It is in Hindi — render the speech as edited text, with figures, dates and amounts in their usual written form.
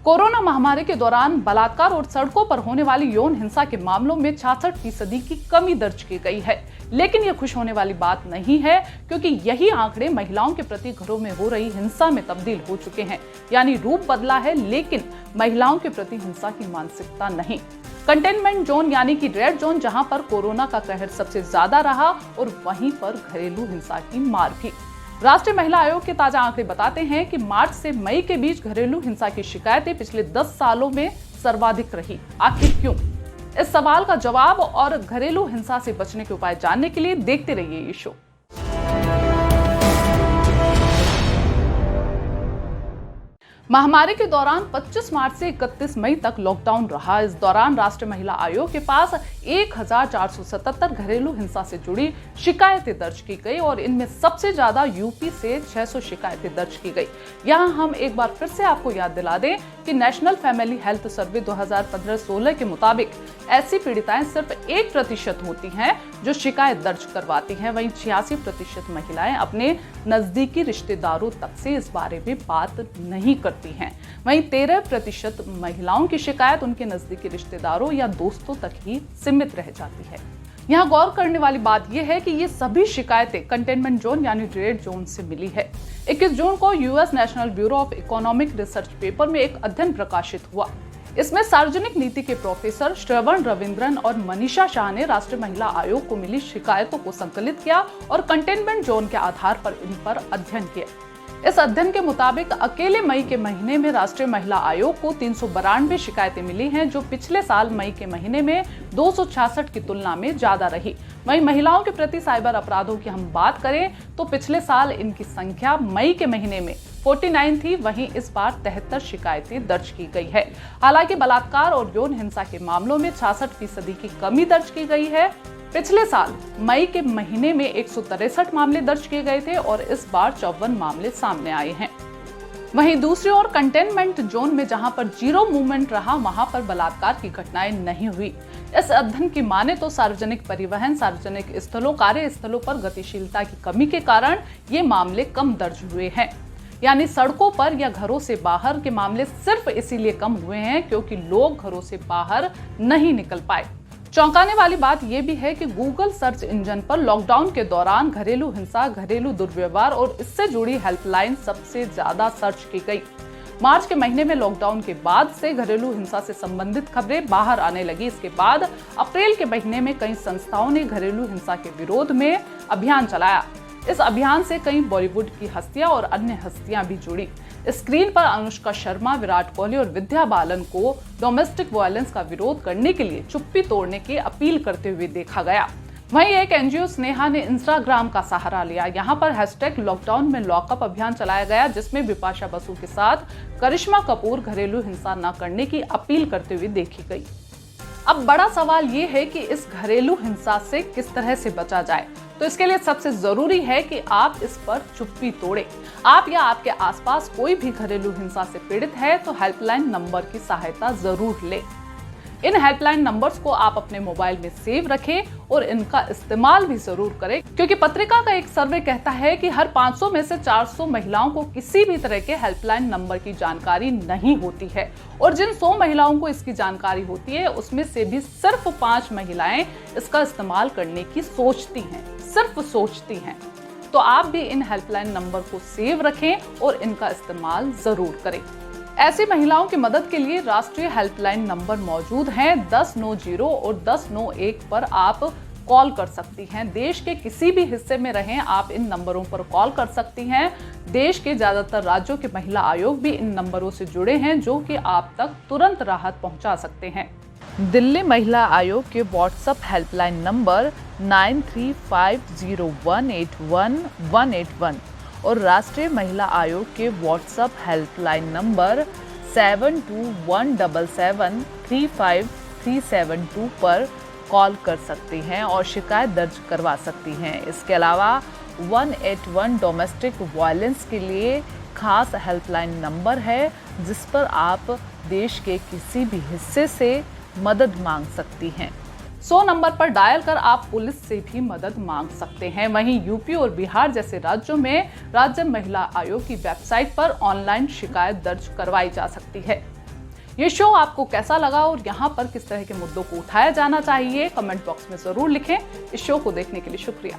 कोरोना महामारी के दौरान बलात्कार और सड़कों पर होने वाली यौन हिंसा के मामलों में 66% की कमी दर्ज की गई है। लेकिन यह खुश होने वाली बात नहीं है, क्योंकि यही आंकड़े महिलाओं के प्रति घरों में हो रही हिंसा में तब्दील हो चुके हैं। यानी रूप बदला है, लेकिन महिलाओं के प्रति हिंसा की मानसिकता नहीं। कंटेनमेंट जोन यानी कि रेड जोन, जहां पर कोरोना का कहर सबसे ज्यादा रहा, और वहीं पर घरेलू हिंसा की मार भी। राष्ट्रीय महिला आयोग के ताजा आंकड़े बताते हैं कि मार्च से मई के बीच घरेलू हिंसा की शिकायतें पिछले 10 सालों में सर्वाधिक रही। आखिर क्यों? इस सवाल का जवाब और घरेलू हिंसा से बचने के उपाय जानने के लिए देखते रहिए ये शो। महामारी के दौरान 25 मार्च से 31 मई तक लॉकडाउन रहा। इस दौरान राष्ट्रीय महिला आयोग के पास 1477 घरेलू हिंसा से जुड़ी शिकायतें दर्ज की गई, और इनमें सबसे ज्यादा यूपी से 600 शिकायतें दर्ज की गई। यहां हम एक बार फिर से आपको याद दिला दें कि नेशनल फैमिली हेल्थ सर्वे 2015-16 के मुताबिक ऐसी पीड़िताएं सिर्फ 1% होती हैं जो शिकायत दर्ज करवाती हैं। वहीं 86% महिलाएं अपने नजदीकी रिश्तेदारों तक से इस बारे में बात नहीं करती हैं। वहीं 13% महिलाओं की शिकायत उनके नजदीकी रिश्तेदारों या दोस्तों तक ही सीमित रह जाती है। यहाँ गौर करने वाली बात यह है कि ये सभी शिकायतें कंटेनमेंट जोन यानी रेड जोन से मिली है। 21 जून को US national bureau of economic research paper में एक अध्ययन प्रकाशित हुआ। इसमें सार्वजनिक नीति के प्रोफेसर श्रवण रविंद्रन और मनीषा शाह ने राष्ट्रीय महिला आयोग को मिली शिकायतों को संकलित किया और कंटेनमेंट जोन के आधार पर इन पर अध्ययन किया। इस अध्ययन के मुताबिक अकेले मई के महीने में राष्ट्रीय महिला आयोग को 392 शिकायतें मिली हैं, जो पिछले साल मई के महीने में 266 की तुलना में ज्यादा रही। वहीं महिलाओं के प्रति साइबर अपराधों की हम बात करें तो पिछले साल इनकी संख्या मई के महीने में 49 थी, वहीं इस बार 73 शिकायतें दर्ज की गई है। हालांकि बलात्कार और यौन हिंसा के मामलों में 66% की कमी दर्ज की गई है। पिछले साल मई के महीने में 163 मामले दर्ज किए गए थे और इस बार 54 मामले सामने आए हैं। वहीं दूसरी ओर कंटेनमेंट जोन में जहां पर जीरो मूवमेंट रहा, वहां पर बलात्कार की घटनाएं नहीं हुई। इस अध्ययन की माने तो सार्वजनिक परिवहन, सार्वजनिक स्थलों, कार्यस्थलों पर गतिशीलता की कमी के कारण ये मामले कम दर्ज हुए हैं। यानी सड़कों पर या घरों से बाहर के मामले सिर्फ इसीलिए कम हुए हैं क्योंकि लोग घरों से बाहर नहीं निकल पाए। चौंकाने वाली बात यह भी है कि गूगल सर्च इंजन पर लॉकडाउन के दौरान घरेलू हिंसा, घरेलू दुर्व्यवहार और इससे जुड़ी हेल्पलाइन सबसे ज्यादा सर्च की गई। मार्च के महीने में लॉकडाउन के बाद से घरेलू हिंसा से संबंधित खबरें बाहर आने लगी। इसके बाद अप्रैल के महीने में कई संस्थाओं ने घरेलू हिंसा के विरोध में अभियान चलाया। इस अभियान से कई बॉलीवुड की हस्तियां और अन्य हस्तियां भी जुड़ी। स्क्रीन पर अनुष्का शर्मा, विराट कोहली और विद्या बालन को डोमेस्टिक वायलेंस का विरोध करने के लिए चुप्पी तोड़ने की अपील करते हुए देखा गया। वहीं एक एनजीओ स्नेहा ने इंस्टाग्राम का सहारा लिया। यहाँ पर #लॉकडाउन में लॉकअप अभियान चलाया गया, जिसमें बिपाशा बसु के साथ करिश्मा कपूर घरेलू हिंसा न करने की अपील करते हुए देखी गई। अब बड़ा सवाल ये है कि इस घरेलू हिंसा से किस तरह से बचा जाए। तो इसके लिए सबसे जरूरी है कि आप इस पर चुप्पी तोड़ें। आप या आपके आसपास कोई भी घरेलू हिंसा से पीड़ित है तो हेल्पलाइन नंबर की सहायता जरूर लें। इन हेल्पलाइन नंबर्स को आप अपने मोबाइल में सेव रखें और इनका इस्तेमाल भी जरूर करें, क्योंकि पत्रिका का एक सर्वे कहता है कि हर 500 में से 400 महिलाओं को किसी भी तरह के हेल्पलाइन नंबर की जानकारी नहीं होती है, और जिन 100 महिलाओं को इसकी जानकारी होती है उसमें से भी सिर्फ 5 महिलाएं इसका इस्तेमाल करने की सोचती हैं, सिर्फ सोचती हैं। तो आप भी इन हेल्पलाइन नंबर को सेव रखें और इनका इस्तेमाल जरूर करें। ऐसी महिलाओं की मदद के लिए राष्ट्रीय हेल्पलाइन नंबर मौजूद हैं। 1090 और 1091 पर आप कॉल कर सकती हैं। देश के किसी भी हिस्से में रहें, आप इन नंबरों पर कॉल कर सकती हैं। देश के ज्यादातर राज्यों के महिला आयोग भी इन नंबरों से जुड़े हैं, जो कि आप तक तुरंत राहत पहुंचा सकते हैं। दिल्ली महिला आयोग के व्हाट्सएप हेल्पलाइन नंबर 9350181181 और राष्ट्रीय महिला आयोग के व्हाट्सएप हेल्पलाइन नंबर 7217735372 पर कॉल कर सकती हैं और शिकायत दर्ज करवा सकती हैं। इसके अलावा 181 डोमेस्टिक वायलेंस के लिए खास हेल्पलाइन नंबर है, जिस पर आप देश के किसी भी हिस्से से मदद मांग सकती हैं। 100 नंबर पर डायल कर आप पुलिस से भी मदद मांग सकते हैं। वहीं यूपी और बिहार जैसे राज्यों में राज्य महिला आयोग की वेबसाइट पर ऑनलाइन शिकायत दर्ज करवाई जा सकती है। ये शो आपको कैसा लगा और यहाँ पर किस तरह के मुद्दों को उठाया जाना चाहिए, कमेंट बॉक्स में जरूर लिखें। इस शो को देखने के लिए शुक्रिया।